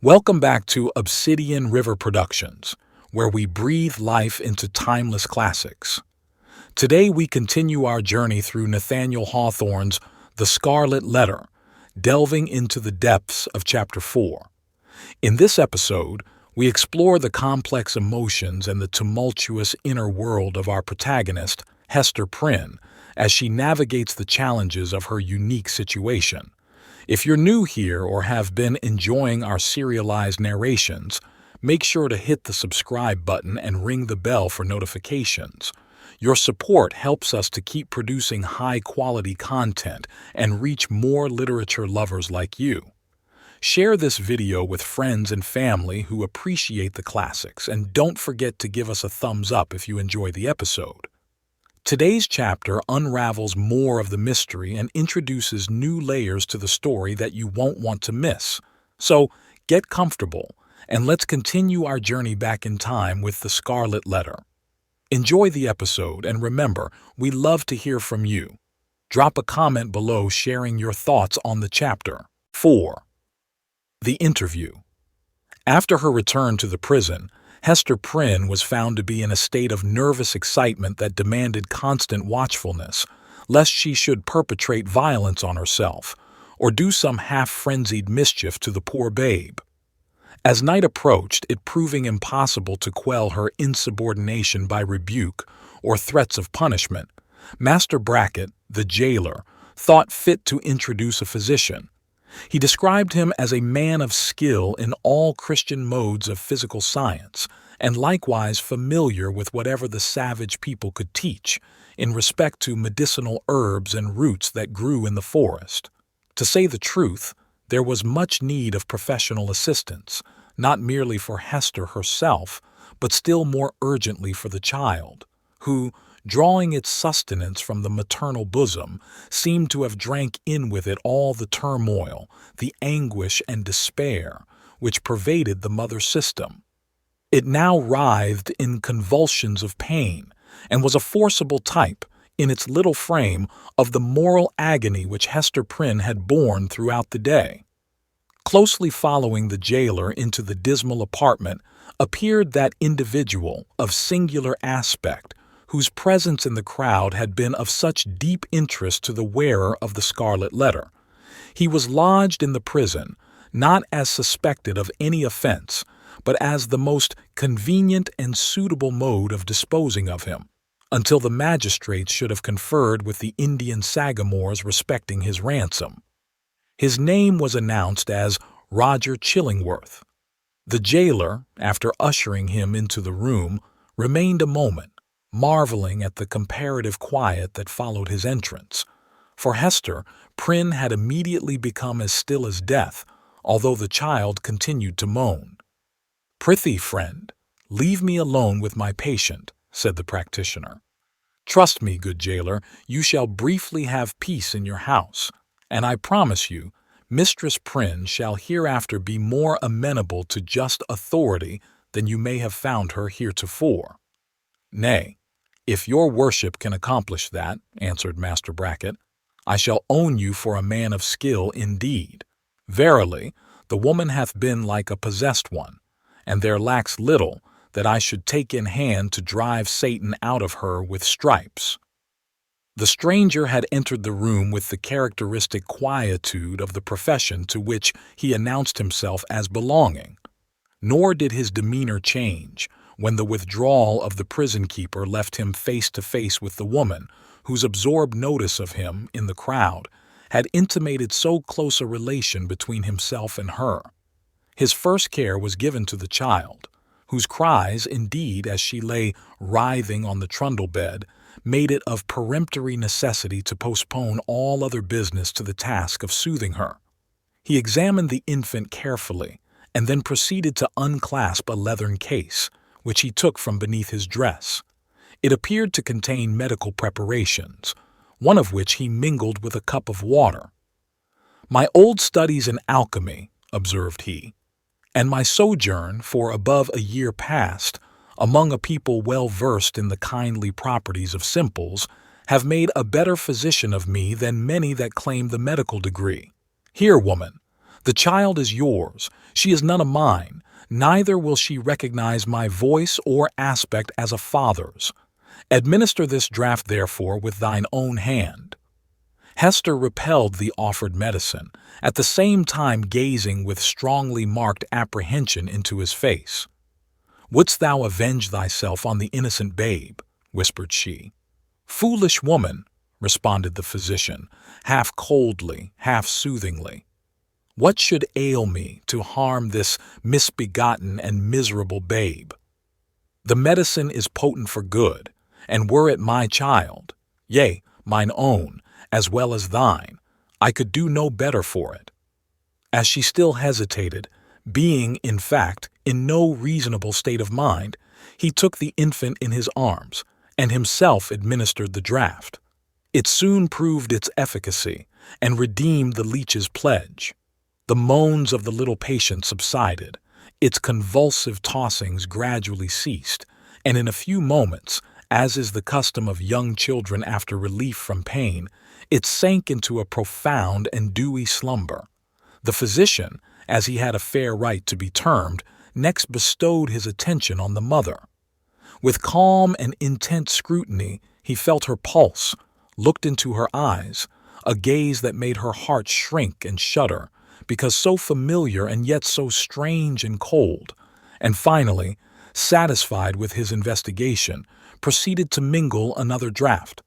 Welcome back to Obsidian River Productions, where we breathe life into timeless classics. Today we continue our journey through Nathaniel Hawthorne's The Scarlet Letter, delving into the depths of Chapter 4. In this episode, we explore the complex emotions and the tumultuous inner world of our protagonist, Hester Prynne, as she navigates the challenges of her unique situation. If you're new here or have been enjoying our serialized narrations, make sure to hit the subscribe button and ring the bell for notifications. Your support helps us to keep producing high-quality content and reach more literature lovers like you. Share this video with friends and family who appreciate the classics, and don't forget to give us a thumbs up if you enjoy the episode. Today's chapter unravels more of the mystery and introduces new layers to the story that you won't want to miss. So, get comfortable, and let's continue our journey back in time with The Scarlet Letter. Enjoy the episode, and remember, we love to hear from you. Drop a comment below sharing your thoughts on the chapter. 4. The Interview. After her return to the prison, Hester Prynne was found to be in a state of nervous excitement that demanded constant watchfulness, lest she should perpetrate violence on herself or do some half-frenzied mischief to the poor babe. As night approached, it proving impossible to quell her insubordination by rebuke or threats of punishment, Master Brackett, the jailer, thought fit to introduce a physician. He described him as a man of skill in all Christian modes of physical science, and likewise familiar with whatever the savage people could teach, in respect to medicinal herbs and roots that grew in the forest. To say the truth, there was much need of professional assistance, not merely for Hester herself, but still more urgently for the child, who, drawing its sustenance from the maternal bosom, seemed to have drank in with it all the turmoil, the anguish and despair which pervaded the mother's system. It now writhed in convulsions of pain, and was a forcible type, in its little frame, of the moral agony which Hester Prynne had borne throughout the day. Closely following the jailer into the dismal apartment appeared that individual of singular aspect, whose presence in the crowd had been of such deep interest to the wearer of the Scarlet Letter. He was lodged in the prison, not as suspected of any offense, but as the most convenient and suitable mode of disposing of him, until the magistrates should have conferred with the Indian sagamores respecting his ransom. His name was announced as Roger Chillingworth. The jailer, after ushering him into the room, remained a moment, marveling at the comparative quiet that followed his entrance. For Hester, Prynne had immediately become as still as death, although the child continued to moan. "Prithee, friend, leave me alone with my patient," said the practitioner. "Trust me, good jailer, you shall briefly have peace in your house, and I promise you, Mistress Prynne shall hereafter be more amenable to just authority than you may have found her heretofore." "Nay, if your worship can accomplish that," answered Master Brackett, "I shall own you for a man of skill indeed. Verily, the woman hath been like a possessed one, and there lacks little that I should take in hand to drive Satan out of her with stripes." The stranger had entered the room with the characteristic quietude of the profession to which he announced himself as belonging. Nor did his demeanor change when the withdrawal of the prison-keeper left him face to face with the woman, whose absorbed notice of him in the crowd had intimated so close a relation between himself and her. His first care was given to the child, whose cries, indeed, as she lay writhing on the trundle bed, made it of peremptory necessity to postpone all other business to the task of soothing her. He examined the infant carefully, and then proceeded to unclasp a leathern case, which he took from beneath his dress. It appeared to contain medical preparations, one of which he mingled with a cup of water. "My old studies in alchemy," observed he, "and my sojourn, for above a year past, among a people well versed in the kindly properties of simples, have made a better physician of me than many that claim the medical degree. Here, woman, The child is yours, she is none of mine, neither will she recognize my voice or aspect as a father's. Administer this draught therefore with thine own hand." Hester repelled the offered medicine, at the same time gazing with strongly marked apprehension into his face. "Wouldst thou avenge thyself on the innocent babe?" whispered she. "Foolish woman," responded the physician, half coldly, half soothingly. "What should ail me to harm this misbegotten and miserable babe? The medicine is potent for good, and were it my child, yea, mine own, as well as thine, I could do no better for it." As she still hesitated, being, in fact, in no reasonable state of mind, he took the infant in his arms, and himself administered the draught. It soon proved its efficacy, and redeemed the leech's pledge. The moans of the little patient subsided, its convulsive tossings gradually ceased, and in a few moments, as is the custom of young children after relief from pain, it sank into a profound and dewy slumber. The physician, as he had a fair right to be termed, next bestowed his attention on the mother. With calm and intent scrutiny, he felt her pulse, looked into her eyes, a gaze that made her heart shrink and shudder, because so familiar and yet so strange and cold, and finally, satisfied with his investigation, proceeded to mingle another draught.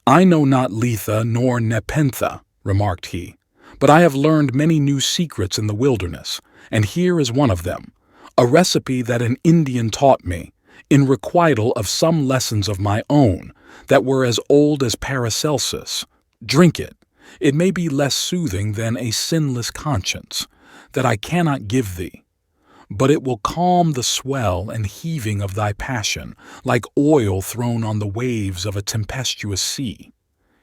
"I know not Lethe nor Nepenthe," remarked he, "but I have learned many new secrets in the wilderness, and here is one of them, a recipe that an Indian taught me, in requital of some lessons of my own that were as old as Paracelsus. Drink it. It may be less soothing than a sinless conscience, that I cannot give thee, but it will calm the swell and heaving of thy passion, like oil thrown on the waves of a tempestuous sea."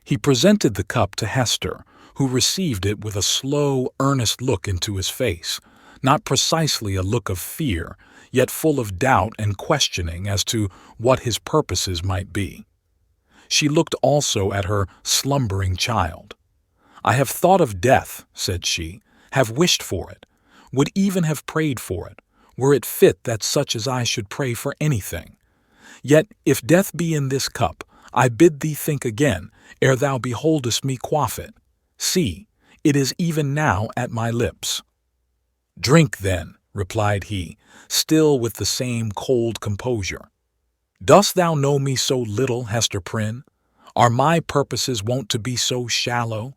He presented the cup to Hester, who received it with a slow, earnest look into his face, not precisely a look of fear, yet full of doubt and questioning as to what his purposes might be. She looked also at her slumbering child. "I have thought of death," said she, "have wished for it, would even have prayed for it, were it fit that such as I should pray for anything. Yet, if death be in this cup, I bid thee think again, ere thou beholdest me quaff it. See, it is even now at my lips." "Drink, then," replied he, still with the same cold composure. "Dost thou know me so little, Hester Prynne? Are my purposes wont to be so shallow?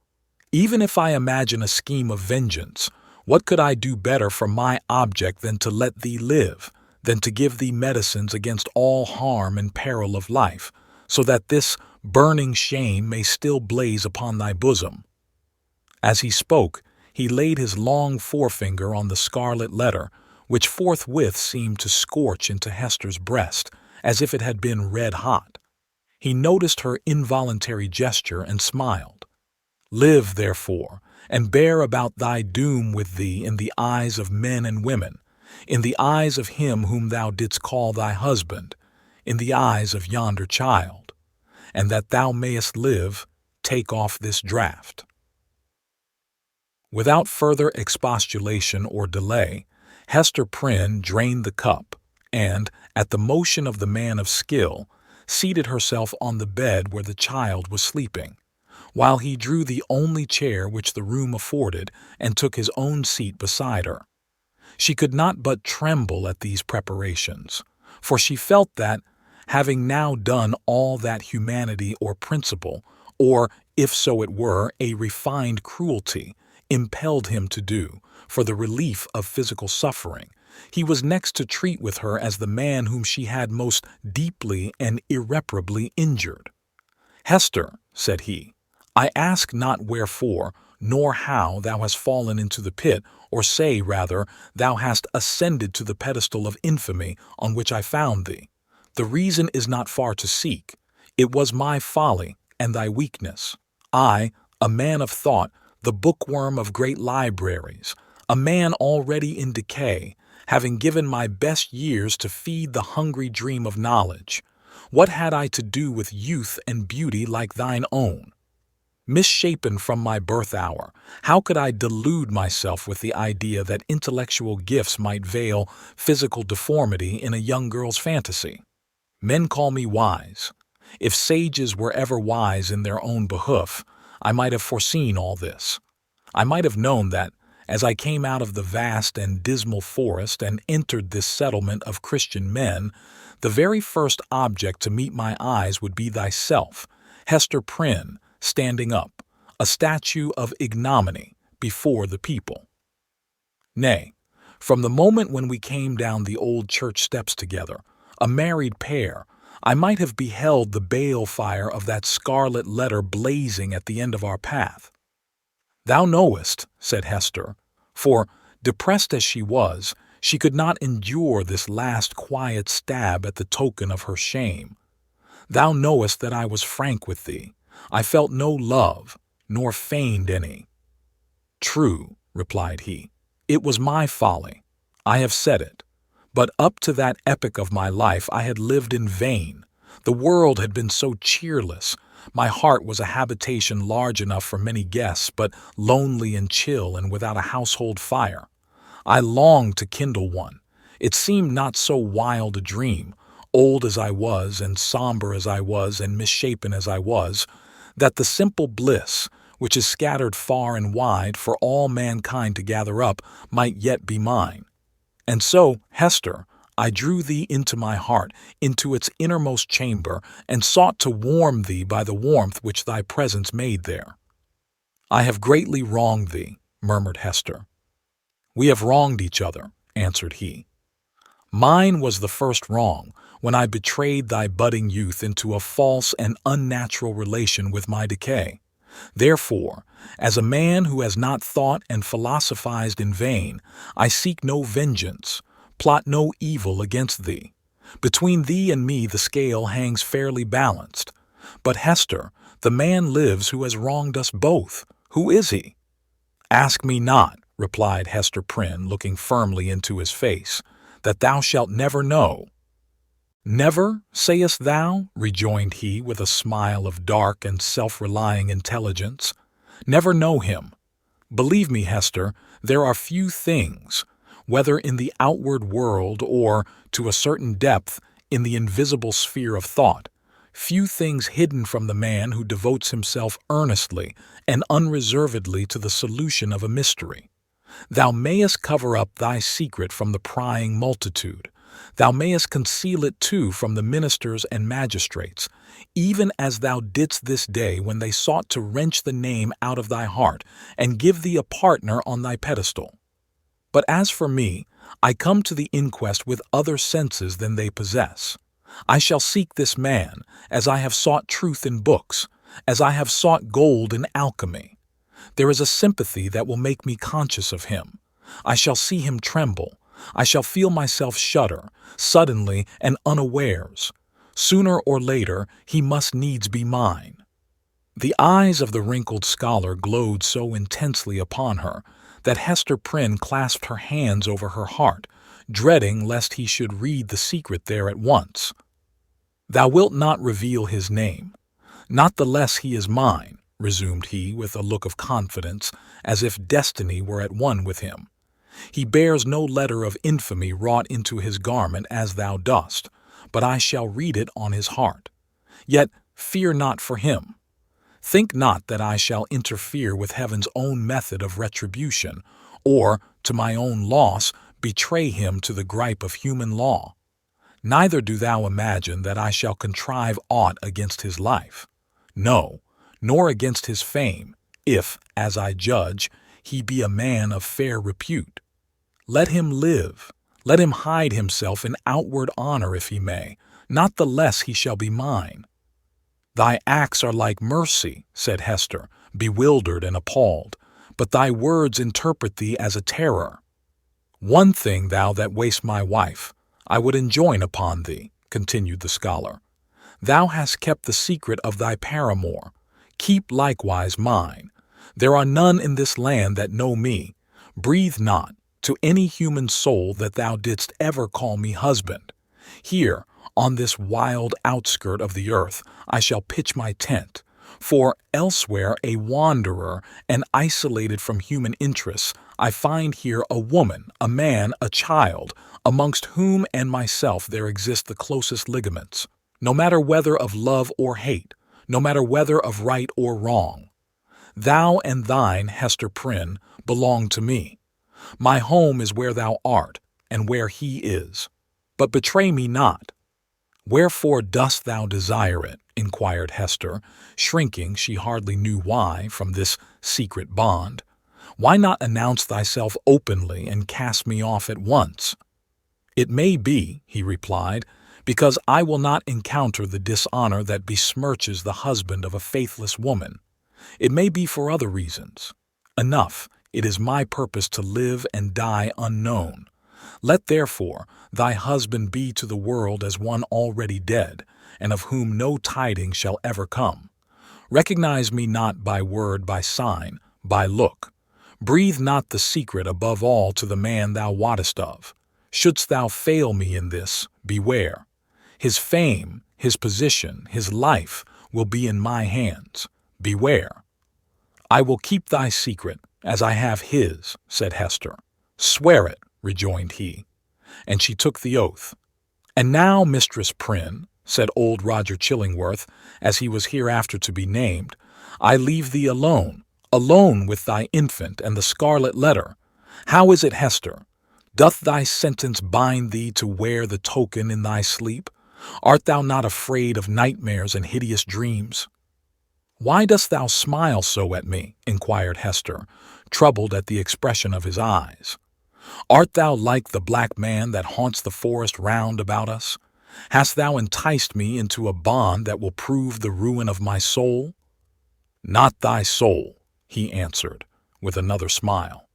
Even if I imagine a scheme of vengeance, what could I do better for my object than to let thee live, than to give thee medicines against all harm and peril of life, so that this burning shame may still blaze upon thy bosom?" As he spoke, he laid his long forefinger on the Scarlet Letter, which forthwith seemed to scorch into Hester's breast, as if it had been red hot. He noticed her involuntary gesture and smiled. "Live, therefore, and bear about thy doom with thee in the eyes of men and women, in the eyes of him whom thou didst call thy husband, in the eyes of yonder child, and that thou mayest live, take off this draught." Without further expostulation or delay, Hester Prynne drained the cup, and, at the motion of the man of skill, seated herself on the bed where the child was sleeping, while he drew the only chair which the room afforded and took his own seat beside her. She could not but tremble at these preparations, for she felt that, having now done all that humanity or principle, or, if so it were, a refined cruelty, impelled him to do, for the relief of physical suffering, he was next to treat with her as the man whom she had most deeply and irreparably injured. "Hester," said he, "I ask not wherefore, nor how thou hast fallen into the pit, or say, rather, thou hast ascended to the pedestal of infamy on which I found thee. The reason is not far to seek. It was my folly and thy weakness. I, a man of thought, the bookworm of great libraries, a man already in decay, having given my best years to feed the hungry dream of knowledge, what had I to do with youth and beauty like thine own? Misshapen from my birth hour, how could I delude myself with the idea that intellectual gifts might veil physical deformity in a young girl's fantasy? Men call me wise. If sages were ever wise in their own behoof, I might have foreseen all this. I might have known that, as I came out of the vast and dismal forest and entered this settlement of Christian men, the very first object to meet my eyes would be thyself, Hester Prynne, standing up, a statue of ignominy, before the people. Nay, from the moment when we came down the old church steps together, a married pair, I might have beheld the bale fire of that Scarlet Letter blazing at the end of our path. Thou knowest, said Hester, for, depressed as she was, she could not endure this last quiet stab at the token of her shame. Thou knowest that I was frank with thee. I felt no love, nor feigned any. True, replied he, it was my folly. I have said it. But up to that epoch of my life I had lived in vain. The world had been so cheerless. My heart was a habitation large enough for many guests, but lonely and chill and without a household fire. I longed to kindle one. It seemed not so wild a dream, old as I was and somber as I was and misshapen as I was, that the simple bliss, which is scattered far and wide for all mankind to gather up, might yet be mine. And so, Hester, I drew thee into my heart, into its innermost chamber, and sought to warm thee by the warmth which thy presence made there. I have greatly wronged thee, murmured Hester. We have wronged each other, answered he. Mine was the first wrong, when I betrayed thy budding youth into a false and unnatural relation with my decay. Therefore, as a man who has not thought and philosophized in vain, I seek no vengeance, plot no evil against thee. Between thee and me the scale hangs fairly balanced. But Hester, the man lives who has wronged us both. Who is he? Ask me not, replied Hester Prynne, looking firmly into his face, that thou shalt never know. Never, sayest thou? Rejoined he with a smile of dark and self-relying intelligence. Never know him. Believe me, Hester, there are few things, whether in the outward world or, to a certain depth, in the invisible sphere of thought, few things hidden from the man who devotes himself earnestly and unreservedly to the solution of a mystery. Thou mayest cover up thy secret from the prying multitude. Thou mayest conceal it too from the ministers and magistrates, even as thou didst this day when they sought to wrench the name out of thy heart and give thee a partner on thy pedestal. But as for me, I come to the inquest with other senses than they possess. I shall seek this man, as I have sought truth in books, as I have sought gold in alchemy. There is a sympathy that will make me conscious of him. I shall see him tremble. I shall feel myself shudder, suddenly and unawares. Sooner or later, he must needs be mine. The eyes of the wrinkled scholar glowed so intensely upon her that Hester Prynne clasped her hands over her heart, dreading lest he should read the secret there at once. Thou wilt not reveal his name. Not the less he is mine, resumed he with a look of confidence, as if destiny were at one with him. He bears no letter of infamy wrought into his garment as thou dost, but I shall read it on his heart. Yet fear not for him. Think not that I shall interfere with heaven's own method of retribution, or, to my own loss, betray him to the gripe of human law. Neither do thou imagine that I shall contrive aught against his life. No, nor against his fame, if, as I judge, he be a man of fair repute. Let him live. Let him hide himself in outward honor if he may. Not the less he shall be mine. Thy acts are like mercy, said Hester, bewildered and appalled, but thy words interpret thee as a terror. One thing, thou that waste my wife, I would enjoin upon thee, continued the scholar. Thou hast kept the secret of thy paramour. Keep likewise mine. There are none in this land that know me. Breathe not to any human soul that thou didst ever call me husband. Here, on this wild outskirt of the earth, I shall pitch my tent, For elsewhere a wanderer and isolated from human interests, I find here a woman, a man, a child, amongst whom and myself there exist the closest ligaments, no matter whether of love or hate, no matter whether of right or wrong. Thou and thine, Hester Prynne, belong to me. My home is where thou art, and where he is. But betray me not. Wherefore dost thou desire it? Inquired Hester, shrinking, she hardly knew why, from this secret bond. Why not announce thyself openly and cast me off at once? It may be, he replied, because I will not encounter the dishonor that besmirches the husband of a faithless woman. It may be for other reasons. Enough, it is my purpose to live and die unknown. Let therefore thy husband be to the world as one already dead, and of whom no tidings shall ever come. Recognize me not by word, by sign, by look. Breathe not the secret above all to the man thou wottest of. Shouldst thou fail me in this, beware. His fame, his position, his life will be in my hands. Beware. I will keep thy secret, as I have his, said Hester. Swear it, rejoined he. And she took the oath. And now, Mistress Prynne, said old Roger Chillingworth, as he was hereafter to be named, I leave thee alone, alone with thy infant and the Scarlet Letter. How is it, Hester? Doth thy sentence bind thee to wear the token in thy sleep? Art thou not afraid of nightmares and hideous dreams? Why dost thou smile so at me? Inquired Hester, troubled at the expression of his eyes. Art thou like the black man that haunts the forest round about us? Hast thou enticed me into a bond that will prove the ruin of my soul? Not thy soul, he answered, with another smile.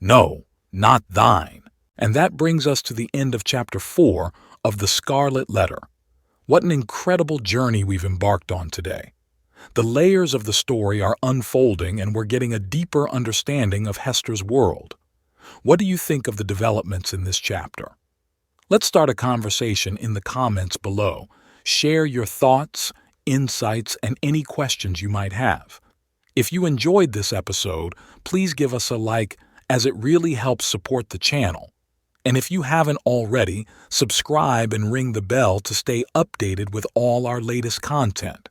No, not thine. And that brings us to the end of Chapter 4 of The Scarlet Letter. What an incredible journey we've embarked on today. The layers of the story are unfolding and we're getting a deeper understanding of Hester's world. What do you think of the developments in this chapter? Let's start a conversation in the comments below. Share your thoughts, insights, and any questions you might have. If you enjoyed this episode, please give us a like, as it really helps support the channel. And if you haven't already, subscribe and ring the bell to stay updated with all our latest content.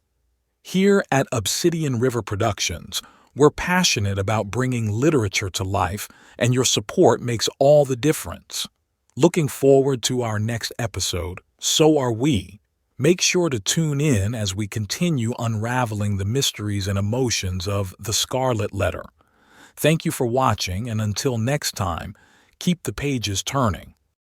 Here at Obsidian River Productions, we're passionate about bringing literature to life, and your support makes all the difference. Looking forward to our next episode, so are we. Make sure to tune in as we continue unraveling the mysteries and emotions of The Scarlet Letter. Thank you for watching, and until next time, keep the pages turning.